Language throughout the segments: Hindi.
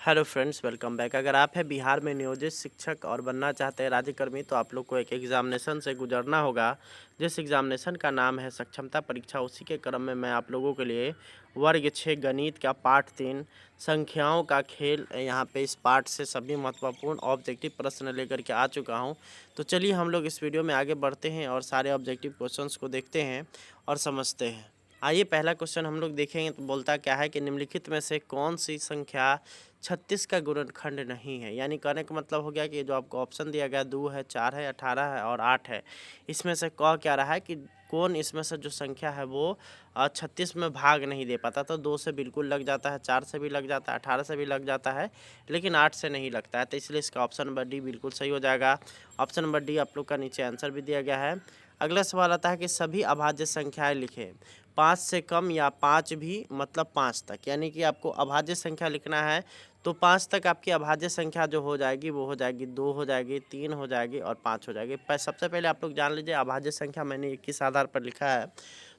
Hello friends, welcome back. अगर आप हैं बिहार में नियोजित शिक्षक और बनना चाहते हैं राज्यकर्मी, तो आप लोग को एक एग्ज़ामिनेशन से गुजरना होगा, जिस एग्ज़ामिनेशन का नाम है सक्षमता परीक्षा। उसी के क्रम में मैं आप लोगों के लिए वर्ग 6 गणित का पाठ 3 संख्याओं का खेल, यहाँ पे इस पाठ से सभी महत्वपूर्ण ऑब्जेक्टिव प्रश्न लेकर के आ चुका हूँ। तो चलिए हम लोग इस वीडियो में आगे बढ़ते हैं और सारे ऑब्जेक्टिव क्वेश्चंस को देखते हैं और समझते हैं। आइए, पहला क्वेश्चन हम लोग देखेंगे तो बोलता क्या है कि निम्नलिखित में से कौन सी संख्या 36 का गुणनखंड नहीं है। यानी कहने का मतलब हो गया कि जो आपको ऑप्शन दिया गया 2 है, 4 है, 18 है और 8 है, इसमें से कह क्या रहा है कि कौन इसमें से जो संख्या है वो 36 में भाग नहीं दे पाता। तो 2 से बिल्कुल लग जाता है, 4 से भी लग जाता है, 18 से भी लग जाता है, लेकिन 8 से नहीं लगता है। तो इसलिए इसका ऑप्शन नंबर डी बिल्कुल सही हो जाएगा। ऑप्शन नंबर डी आप लोग का नीचे आंसर भी दिया गया है। अगला सवाल आता है कि सभी अभाज्य संख्याएं लिखें। 5 से कम या 5 भी मतलब 5 तक, यानी कि आपको अभाज्य संख्या लिखना है तो 5 तक आपकी अभाज्य संख्या जो हो जाएगी वो हो जाएगी 2 हो जाएगी, 3 हो जाएगी और 5 हो जाएगी। सबसे पहले आप लोग जान लीजिए अभाज्य संख्या मैंने किस आधार पर लिखा है।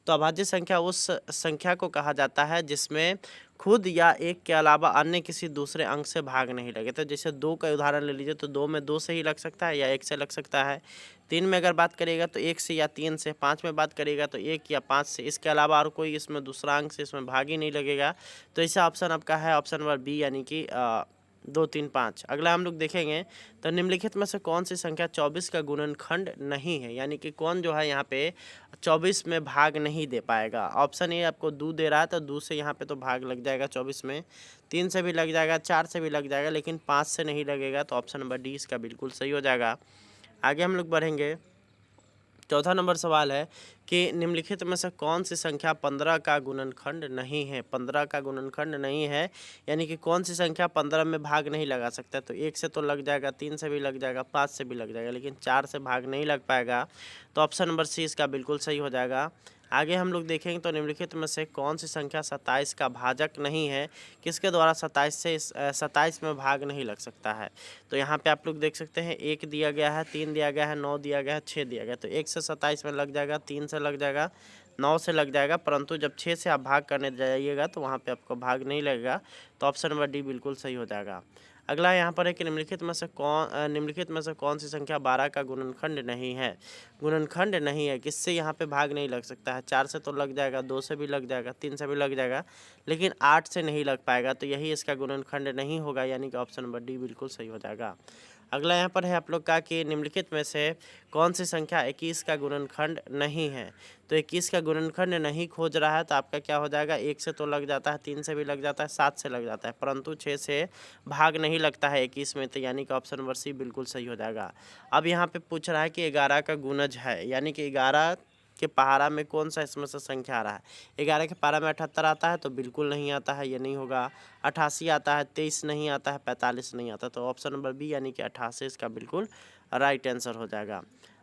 तो अभाज्य संख्या उस संख्या को कहा जाता है जिसमें खुद या एक के अलावा अन्य किसी दूसरे अंक से भाग नहीं लगे। तो जैसे 2 का उदाहरण ले लीजिए, तो 2 में 2 से ही लग सकता है या 1 से लग सकता है। 3 में अगर बात करिएगा तो 1 से या 3 से। 5 में बात करिएगा तो 1 या 5 से। इसके अलावा और कोई इसमें दूसरा अंक से इसमें भाग ही नहीं लगेगा। तो ऐसा ऑप्शन आपका है ऑप्शन नंबर बी, यानी कि 2, 3, 5। अगला हम लोग देखेंगे तो निम्नलिखित में से कौन सी संख्या 24 का गुणनखंड नहीं है। यानी कि कौन जो है यहाँ पे 24 में भाग नहीं दे पाएगा। ऑप्शन ए आपको 2 दे रहा है, तो 2 से यहाँ पे तो भाग लग जाएगा 24 में, 3 से भी लग जाएगा, 4 से भी लग जाएगा, लेकिन 5 से नहीं लगेगा। तो ऑप्शन नंबर डी इसका बिल्कुल सही हो जाएगा। आगे हम लोग बढ़ेंगे। चौथा नंबर सवाल है कि निम्नलिखित में से कौन सी संख्या 15 का गुणनखंड नहीं है। 15 का गुणनखंड नहीं है, यानी कि कौन सी संख्या 15 में भाग नहीं लगा सकता। तो 1 से तो लग जाएगा, 3 से भी लग जाएगा, 5 से भी लग जाएगा, लेकिन 4 से भाग नहीं लग पाएगा। तो ऑप्शन नंबर सी इसका बिल्कुल सही हो जाएगा। आगे हम लोग देखेंगे तो निम्नलिखित में से कौन सी संख्या 27 का भाजक नहीं है। किसके द्वारा 27 में भाग नहीं लग सकता है। तो यहाँ पे आप लोग देख सकते हैं 1 दिया गया है, 3 दिया गया है, 9 दिया गया है, 6 दिया गया है। तो 1 से 27 में लग जाएगा, 3 से लग जाएगा, 9 से लग जाएगा, परंतु जब 6 से आप भाग करने जाइएगा तो वहाँ पे आपको भाग नहीं लगेगा। तो ऑप्शन नंबर डी बिल्कुल सही हो जाएगा। अगला यहाँ पर है कि निम्नलिखित में से कौन सी संख्या 12 का गुणनखंड नहीं है। गुणनखंड नहीं है, किससे यहाँ पे भाग नहीं लग सकता है। 4 से तो लग जाएगा, 2 से भी लग जाएगा, 3 से भी लग जाएगा, लेकिन 8 से नहीं लग पाएगा। तो यही इसका गुणनखंड नहीं होगा, यानी कि ऑप्शन नंबर डी बिल्कुल सही हो जाएगा। अगला यहाँ पर है आप लोग का कि निम्नलिखित में से कौन सी संख्या 21 का गुणनखंड नहीं है। तो 21 का गुणनखंड नहीं खोज रहा है, तो आपका क्या हो जाएगा, 1 से तो लग जाता है, 3 से भी लग जाता है, 7 से लग जाता है, परंतु 6 से भाग नहीं लगता है 21 में। तो यानी कि ऑप्शन नंबर सी बिल्कुल सही हो जाएगा। अब यहाँ पे पूछ रहा है कि 11 का गुणज है, यानी कि 11 के पहाड़ा में कौन सा इसमें से संख्या आ रहा है। 11 के पहाड़ा में 78 आता है, तो बिल्कुल नहीं आता है, ये नहीं होगा। 88 आता है, 23 नहीं आता है, 45 नहीं आता। तो ऑप्शन नंबर बी यानी कि 88 इसका बिल्कुल राइट आंसर हो जाएगा।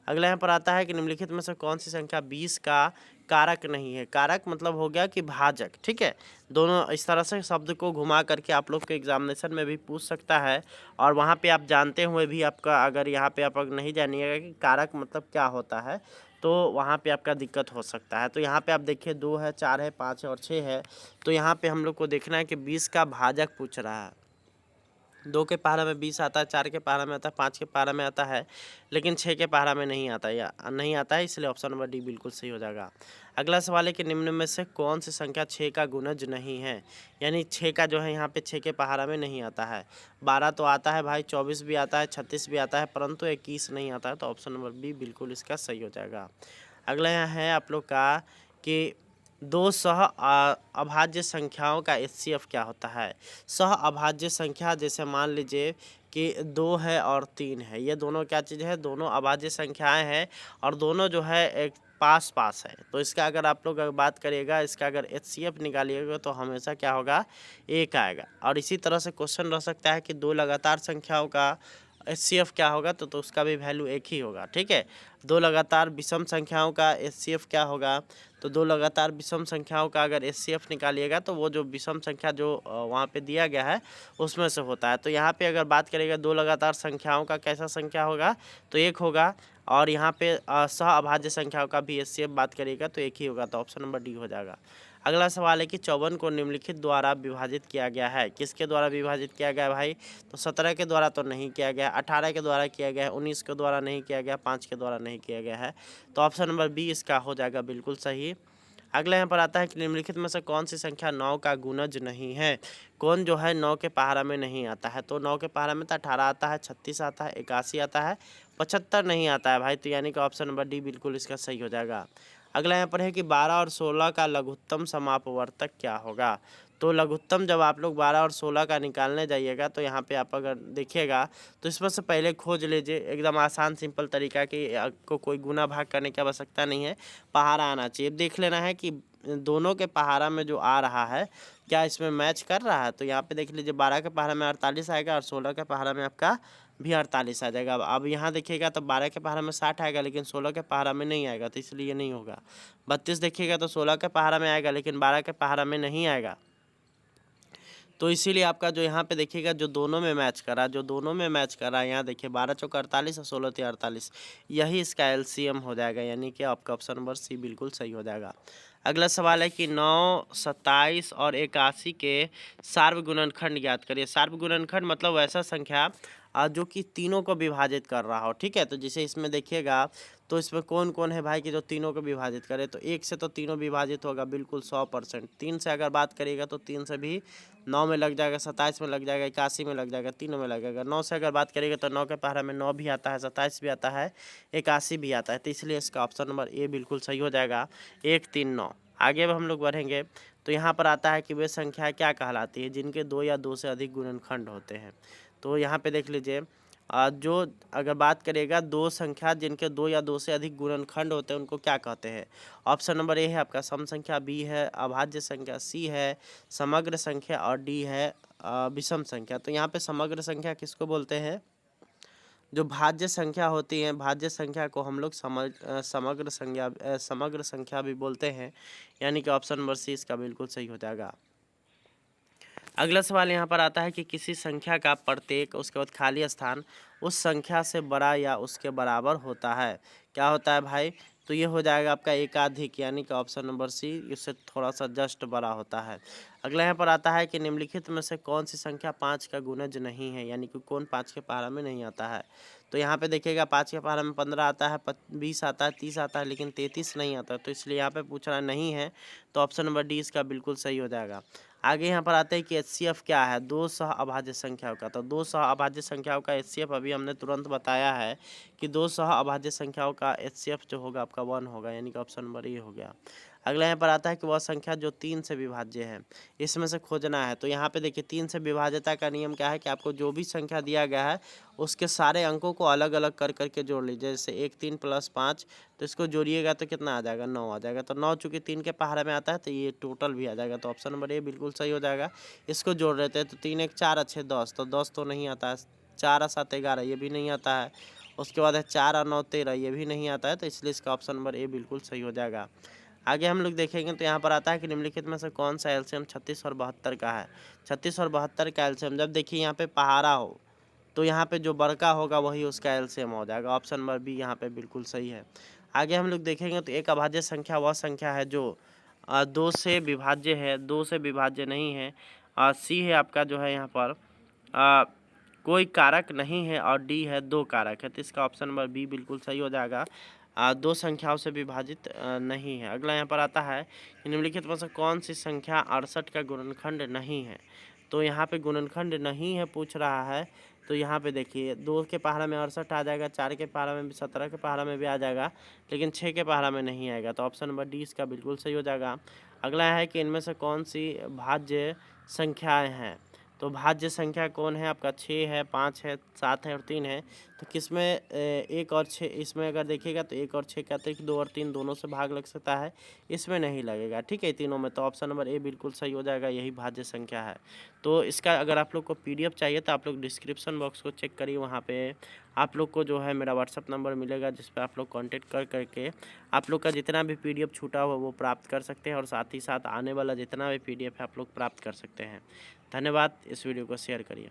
अगला यहाँ पर आता है कि निम्नलिखित में से कौन सी संख्या 20 का कारक नहीं है। कारक मतलब हो गया कि भाजक, ठीक है। दोनों इस तरह से शब्द को घुमा करके आप लोग के एग्जामिनेशन में भी पूछ सकता है, और वहाँ पे आप जानते हुए भी आपका अगर यहाँ पे आप नहीं जानिएगा कि कारक मतलब क्या होता है, तो वहाँ पे आपका दिक्कत हो सकता है। तो यहाँ पे आप देखिए 2 है, 4 है, 5 है और 6 है। तो यहाँ पे हम लोग को देखना है कि 20 का भाजक पूछ रहा है। 2 के पहाड़ा में 20 आता है, 4 के पहाड़ा में आता है, 5 के पहाड़ा में आता है, लेकिन 6 के पहाड़ा में नहीं आता या नहीं आता है, इसलिए ऑप्शन नंबर डी बिल्कुल सही हो जाएगा। अगला सवाल है कि निम्न में से कौन सी संख्या 6 का गुणज नहीं है। यानी 6 का जो है यहाँ पे 6 के पहाड़ा में नहीं आता है। 12 तो आता है भाई, 24 भी आता है, 36 भी आता है, परंतु 21 नहीं आता है। तो ऑप्शन नंबर बी बिल्कुल इसका सही हो जाएगा। अगला यहाँ है आप लोग का कि दो अभाज्य संख्याओं का एचसीएफ क्या होता है। सह अभाज्य संख्या जैसे मान लीजिए कि 2 है और 3 है, ये दोनों क्या चीज़ है, दोनों अभाज्य संख्याएं हैं और दोनों जो है एक पास पास है। तो इसका अगर आप लोग अगर बात करिएगा, इसका अगर एचसीएफ निकालिएगा तो हमेशा क्या होगा, 1 आएगा। और इसी तरह से क्वेश्चन रह सकता है कि 2 लगातार संख्याओं का एचसीएफ क्या होगा, तो उसका भी वैल्यू 1 ही होगा, ठीक है। 2 लगातार विषम संख्याओं का एचसीएफ क्या होगा, तो 2 लगातार विषम संख्याओं का अगर एचसीएफ निकालिएगा तो वो जो विषम संख्या जो वहाँ पे दिया गया है उसमें से होता है। तो यहाँ पे अगर बात करिएगा 2 लगातार संख्याओं का कैसा संख्या होगा, तो 1 होगा। और यहाँ पे सह अभाज्य संख्याओं का भी एचसीएफ बात करिएगा तो 1 ही होगा। तो ऑप्शन नंबर डी हो जाएगा। अगला सवाल है कि 54 को निम्नलिखित द्वारा विभाजित किया गया है। किसके द्वारा विभाजित किया गया है भाई? तो 17 के द्वारा तो नहीं किया गया, 18 के द्वारा किया गया है, 19 के द्वारा नहीं किया गया, 5 के द्वारा नहीं किया गया है। तो ऑप्शन नंबर बी इसका हो जाएगा बिल्कुल सही। अगला यहाँ पर आता है कि निम्नलिखित में से कौन सी संख्या 9 का गुणज नहीं है? कौन जो है 9 के पहाड़ा में नहीं आता है? तो 9 के पहाड़ा में तो 18 आता है, 36 आता है, 81 आता है, 75 नहीं आता है भाई। तो यानी कि ऑप्शन नंबर डी बिल्कुल इसका सही हो जाएगा। अगला यहाँ पर है कि 12 और 16 का लघुत्तम समापवर्तक क्या होगा? तो लघुत्तम जब आप लोग 12 और 16 का निकालने जाइएगा तो यहाँ पे आप अगर देखिएगा तो इसमें से पहले खोज लीजिए, एकदम आसान सिंपल तरीका कि आपको कोई गुना भाग करने की आवश्यकता नहीं है, पहाड़ा आना चाहिए। देख लेना है कि दोनों के पहाड़ा में जो आ रहा है क्या इसमें मैच कर रहा है। तो यहाँ पे देख लीजिए 12 के पहाड़ा में 48 आएगा और 16 के पहाड़ा में आपका भी 48 आ जाएगा। अब यहाँ देखिएगा तो 12 के पहाड़ा में 60 आएगा लेकिन 16 के पहाड़ा में नहीं आएगा, तो इसलिए नहीं होगा। 32 देखिएगा तो 16 के पहाड़ा में आएगा लेकिन 12 के पहाड़ा में नहीं आएगा, तो इसीलिए आपका जो यहाँ पे देखिएगा जो दोनों में मैच करा, यहाँ देखिए 12 चौका 48 और 16 तिया 48, यही इसका एलसीएम हो जाएगा, यानी कि आपका ऑप्शन नंबर सी बिल्कुल सही हो जाएगा। अगला सवाल है कि 9, 27 और 81 के सार्वगुणनखंड ज्ञात करिए। सार्वगुणनखंड मतलब वैसा संख्या जो कि तीनों को विभाजित कर रहा हो, ठीक है। तो जैसे इसमें देखिएगा तो इसमें कौन कौन है भाई कि जो तीनों को विभाजित करे, तो 1 से तो तीनों विभाजित होगा बिल्कुल 100%। 3 से अगर बात करिएगा तो 3 से भी 9 में लग जाएगा, 27 में लग जाएगा, 81 में लग जाएगा, तीनों में लगेगा। 9 से अगर बात करिएगा तो 9 के पहाड़ा में 9 भी आता है, 27 भी आता है, 81 भी आता है, तो इसलिए इसका ऑप्शन नंबर ए बिल्कुल सही हो जाएगा, 1, 3, 9। आगे अब हम लोग बढ़ेंगे तो यहाँ पर आता है कि वे संख्या क्या कहलाती है जिनके 2 या 2 से अधिक गुणनखंड होते हैं। तो यहाँ पे देख लीजिए जो अगर बात करिएगा दो संख्या जिनके 2 या 2 से अधिक गुणनखंड होते हैं उनको क्या कहते हैं? ऑप्शन नंबर ए है आपका सम संख्या, बी है अभाज्य संख्या, सी है समग्र संख्या और डी है विषम संख्या। तो यहाँ पे समग्र संख्या किसको बोलते हैं? जो भाज्य संख्या होती है, भाज्य संख्या को हम लोग समग्र संख्या भी बोलते हैं, यानी कि ऑप्शन नंबर सी इसका बिल्कुल सही हो जाएगा। अगला सवाल यहाँ पर आता है कि किसी संख्या का प्रत्येक उसके बाद खाली स्थान उस संख्या से बड़ा या उसके बराबर होता है, क्या होता है भाई? तो ये हो जाएगा आपका एकाधिक, यानी कि ऑप्शन नंबर सी इससे थोड़ा सा जस्ट बड़ा होता है। अगला यहाँ पर आता है कि निम्नलिखित में से कौन सी संख्या 5 का गुणज नहीं है, यानी कि कौन 5 के पहाड़ा में नहीं आता है। तो यहाँ पे देखिएगा 5 के पहाड़ा में 15 आता है, 20 आता है, 30 आता है, लेकिन 33 नहीं आता, तो इसलिए यहाँ पे पूछ रहा नहीं है, तो ऑप्शन नंबर डी इसका बिल्कुल सही हो जाएगा। आगे यहाँ पर आते हैं कि HCF क्या है? 2 सह अभाज्य संख्याओं का। तो 2 सह अभाज्य संख्याओं का HCF अभी हमने तुरंत बताया है कि 2 सह अभाज्य संख्याओं का HCF जो होगा आपका 1 होगा, यानी कि ऑप्शन नंबर ए हो गया। अगला यहाँ पर आता है कि वह संख्या जो 3 से विभाज्य है, इसमें से खोजना है। तो यहाँ पे देखिए 3 से विभाज्यता का नियम क्या है कि आपको जो भी संख्या दिया गया है उसके सारे अंकों को अलग अलग कर करके जोड़ लीजिए। जैसे 1, 3 + 5, तो इसको जोड़िएगा तो कितना आ जाएगा? 9 आ जाएगा। तो 9 चूँकि 3 के पहाड़े में आता है तो ये टोटल भी आ जाएगा, तो ऑप्शन नंबर ए बिल्कुल सही हो जाएगा। इसको जोड़ लेते हैं तो 3, 1, 4 अच्छे 10, तो 10 तो नहीं आता है। 4 और 7 11, ये भी नहीं आता है। उसके बाद है 4 और 9 13, ये भी नहीं आता है, तो इसलिए इसका ऑप्शन नंबर ए बिल्कुल सही हो जाएगा। आगे हम लोग देखेंगे तो यहाँ पर आता है कि निम्नलिखित में से कौन सा एलसीएम 36 और 72 का है। 36 और 72 का एलसीएम जब देखिए यहाँ पे पहाड़ा हो तो यहाँ पे जो बड़का होगा वही उसका एलसीएम हो जाएगा। ऑप्शन नंबर बी यहाँ पे बिल्कुल सही है। आगे हम लोग देखेंगे तो एक अभाज्य संख्या वह संख्या है जो 2 से विभाज्य है, 2 से विभाज्य नहीं है। सी है आपका जो है यहाँ पर कोई कारक नहीं है और डी है 2 कारक है, तो इसका ऑप्शन नंबर बी बिल्कुल सही हो जाएगा। 2 संख्याओं से विभाजित नहीं है। अगला यहाँ पर आता है कि निम्नलिखित में से कौन सी संख्या 68 का गुणनखंड नहीं है। तो यहाँ पे गुणनखंड नहीं है पूछ रहा है, तो यहाँ पे देखिए 2 के पहाड़ा में 68 आ जाएगा, 4 के पहाड़ा में भी 17 के पहाड़ा में भी आ जाएगा, लेकिन 6 के पहाड़ा में नहीं आएगा, तो ऑप्शन नंबर डी इसका बिल्कुल सही हो जाएगा। अगला है कि इनमें से कौन सी भाज्य संख्याएँ हैं। तो भाज्य संख्या कौन है आपका? 6 है, 5 है, 7 है और 3 है। तो किसमें 1 और 6, इसमें अगर देखिएगा तो 1 और 6 के अतिरिक्त 2 और 3 दोनों से भाग लग सकता है, इसमें नहीं लगेगा, ठीक है, तीनों में। तो ऑप्शन नंबर ए बिल्कुल सही हो जाएगा, यही भाज्य संख्या है। तो इसका अगर आप लोग को PDF चाहिए तो आप लोग डिस्क्रिप्शन बॉक्स को चेक करिए, वहाँ पे आप लोग को जो है मेरा व्हाट्सअप नंबर मिलेगा, जिस पर आप लोग कॉन्टेक्ट कर करके आप लोग का जितना भी PDF छूटा हुआ वो प्राप्त कर सकते हैं, और साथ ही साथ आने वाला जितना भी PDF है आप लोग प्राप्त कर सकते हैं। धन्यवाद। इस वीडियो को शेयर करिए।